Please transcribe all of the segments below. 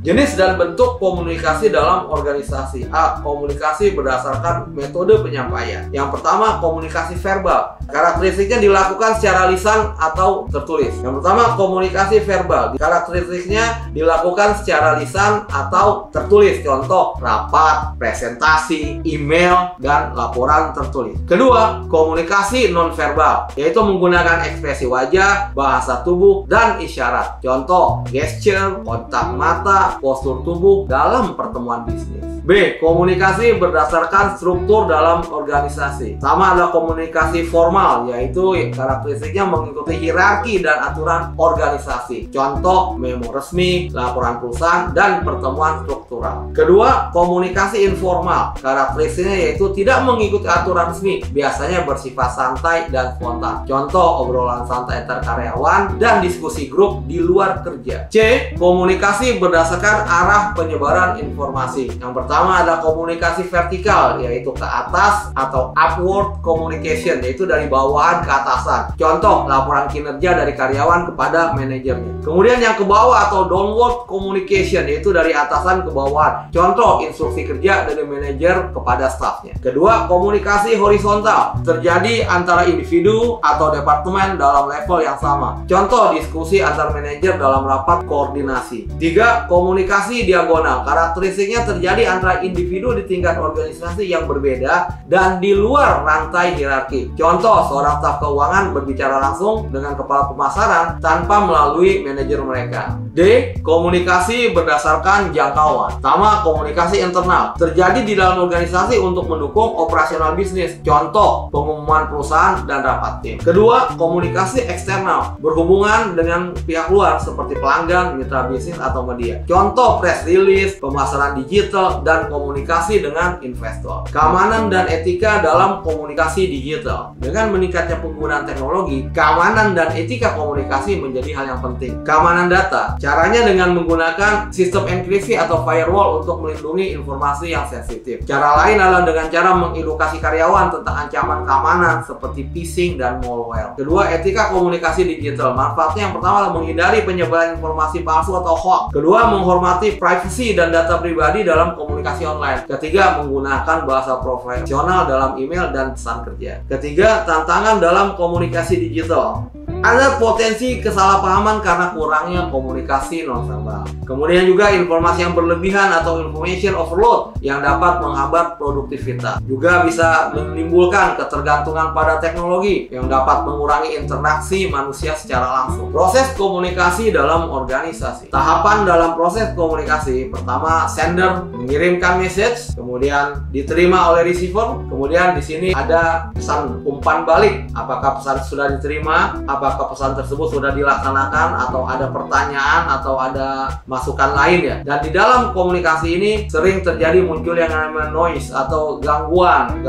Jenis dan bentuk komunikasi dalam organisasi. A. Komunikasi berdasarkan metode penyampaian. Yang pertama, komunikasi verbal. Karakteristiknya dilakukan secara lisan atau tertulis. Yang pertama, komunikasi verbal. Karakteristiknya dilakukan secara lisan atau tertulis. Contoh, rapat, presentasi, email, dan laporan tertulis. Kedua, komunikasi nonverbal, yaitu menggunakan ekspresi wajah, bahasa tubuh, dan isyarat. Contoh, gesture, kontak mata, postur tubuh dalam pertemuan bisnis. B. Komunikasi berdasarkan struktur dalam organisasi. Sama ada komunikasi formal, yaitu karakteristiknya mengikuti hierarki dan aturan organisasi. Contoh, memo resmi, laporan perusahaan, dan pertemuan struktural. Kedua, komunikasi informal. Karakteristiknya yaitu tidak mengikuti aturan resmi, biasanya bersifat santai dan spontan. Contoh, obrolan santai antar karyawan dan diskusi grup di luar kerja. C. Komunikasi berdasarkan arah penyebaran informasi. Yang pertama ada komunikasi vertikal, yaitu ke atas atau upward communication, yaitu dari bawahan ke atasan. Contoh, laporan kinerja dari karyawan kepada manajernya. Kemudian yang ke bawah atau downward communication, yaitu dari atasan ke bawahan. Contoh, instruksi kerja dari manajer kepada stafnya. Kedua, komunikasi horizontal, terjadi antara individu atau departemen dalam level yang sama. Contoh, diskusi antar manajer dalam rapat koordinasi. Tiga, komunikasi diagonal. Karakteristiknya terjadi antara individu di tingkat organisasi yang berbeda dan di luar rantai hierarki. Contoh, seorang staf keuangan berbicara langsung dengan kepala pemasaran tanpa melalui manajer mereka. D. Komunikasi berdasarkan jangkauan. Sama, komunikasi internal, terjadi di dalam organisasi untuk mendukung operasional bisnis. Contoh, pengumuman perusahaan dan rapat tim. Kedua, komunikasi eksternal, berhubungan dengan pihak luar seperti pelanggan, mitra bisnis, atau media. Contoh, press release, pemasaran digital, dan komunikasi dengan investor. Keamanan dan etika dalam komunikasi digital. Dengan meningkatnya penggunaan teknologi, keamanan dan etika komunikasi menjadi hal yang penting. Keamanan data, caranya dengan menggunakan sistem enkripsi atau firewall untuk melindungi informasi yang sensitif. Cara lain adalah dengan cara mengedukasi karyawan tentang ancaman keamanan seperti phishing dan malware. Kedua, etika komunikasi digital. Manfaatnya yang pertama adalah menghindari penyebaran informasi palsu atau hoax. Kedua, menghormati privacy dan data pribadi dalam komunikasi online. Ketiga, menggunakan bahasa profesional dalam email dan pesan kerja. Ketiga, tantangan dalam komunikasi digital. Ada potensi kesalahpahaman karena kurangnya komunikasi nonverbal. Kemudian juga informasi yang berlebihan atau information overload yang dapat menghambat produktivitas. Juga bisa menimbulkan ketergantungan pada teknologi yang dapat mengurangi interaksi manusia secara langsung. Proses komunikasi dalam organisasi. Tahapan dalam proses komunikasi: pertama, sender mengirimkan message, kemudian diterima oleh receiver, kemudian di sini ada pesan umpan balik. Apakah pesan sudah diterima? Apakah pesan tersebut sudah dilaksanakan, atau ada pertanyaan atau ada masukan lain ya. Dan di dalam komunikasi ini sering terjadi muncul yang namanya noise atau gangguan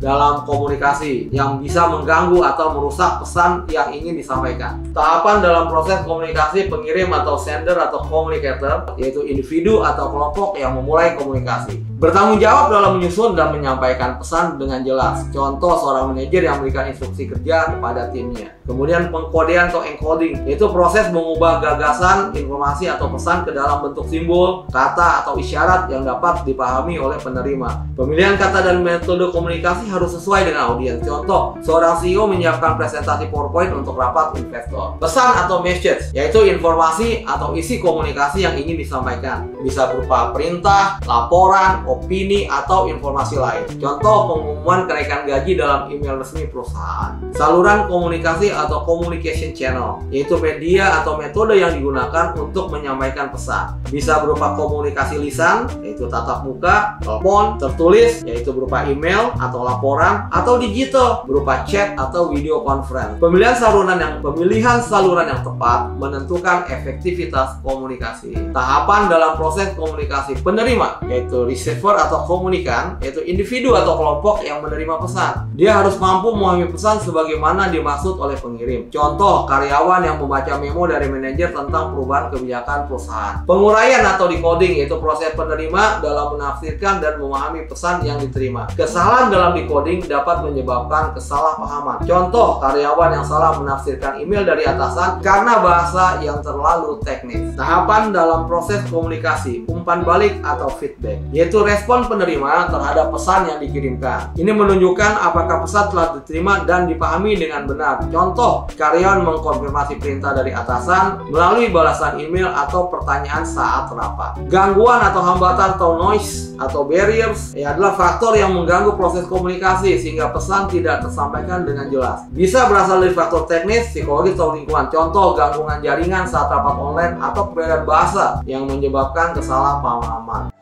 dalam komunikasi yang bisa mengganggu atau merusak pesan yang ingin disampaikan. Tahapan dalam proses komunikasi: pengirim atau sender atau communicator, yaitu individu atau kelompok yang memulai komunikasi, bertanggung jawab dalam menyusun dan menyampaikan pesan dengan jelas. Contoh, seorang manajer yang memberikan instruksi kerja kepada timnya. Kemudian pengkodean atau encoding, yaitu proses mengubah gagasan, informasi, atau pesan ke dalam bentuk simbol, kata, atau isyarat yang dapat dipahami oleh penerima. Pemilihan kata dan metode komunikasi harus sesuai dengan audiens. Contoh, seorang CEO menyiapkan presentasi PowerPoint untuk rapat investor. Pesan atau message, yaitu informasi atau isi komunikasi yang ingin disampaikan. Bisa berupa perintah, laporan, opini, atau informasi lain. Contoh, pengumuman kenaikan gaji dalam email resmi perusahaan. Saluran komunikasi atau communication channel, yaitu media atau metode yang digunakan untuk menyampaikan pesan. Bisa berupa komunikasi lisan, yaitu tatap muka, telepon, tertulis, yaitu berupa email atau laporan, atau digital, berupa chat atau video conference. Pemilihan saluran yang tepat menentukan efektivitas komunikasi. Tahapan dalam proses komunikasi: penerima, yaitu receiver atau komunikan, yaitu individu atau kelompok yang menerima pesan. Dia harus mampu memahami pesan sebagaimana dimaksud oleh pengirim dikirim. Contoh, karyawan yang membaca memo dari manajer tentang perubahan kebijakan perusahaan. Penguraian atau decoding yaitu proses penerima dalam menafsirkan dan memahami pesan yang diterima. Kesalahan dalam decoding dapat menyebabkan kesalahpahaman. Contoh, karyawan yang salah menafsirkan email dari atasan karena bahasa yang terlalu teknis. Tahapan dalam proses komunikasi, umpan balik atau feedback, yaitu respon penerima terhadap pesan yang dikirimkan. Ini menunjukkan apakah pesan telah diterima dan dipahami dengan benar. Contoh, karyawan mengkonfirmasi perintah dari atasan melalui balasan email atau pertanyaan saat rapat. Gangguan atau hambatan atau noise atau barriers adalah faktor yang mengganggu proses komunikasi sehingga pesan tidak tersampaikan dengan jelas. Bisa berasal dari faktor teknis, psikologis atau lingkungan. Contoh, gangguan jaringan saat rapat online atau perbedaan bahasa yang menyebabkan kesalahpahaman.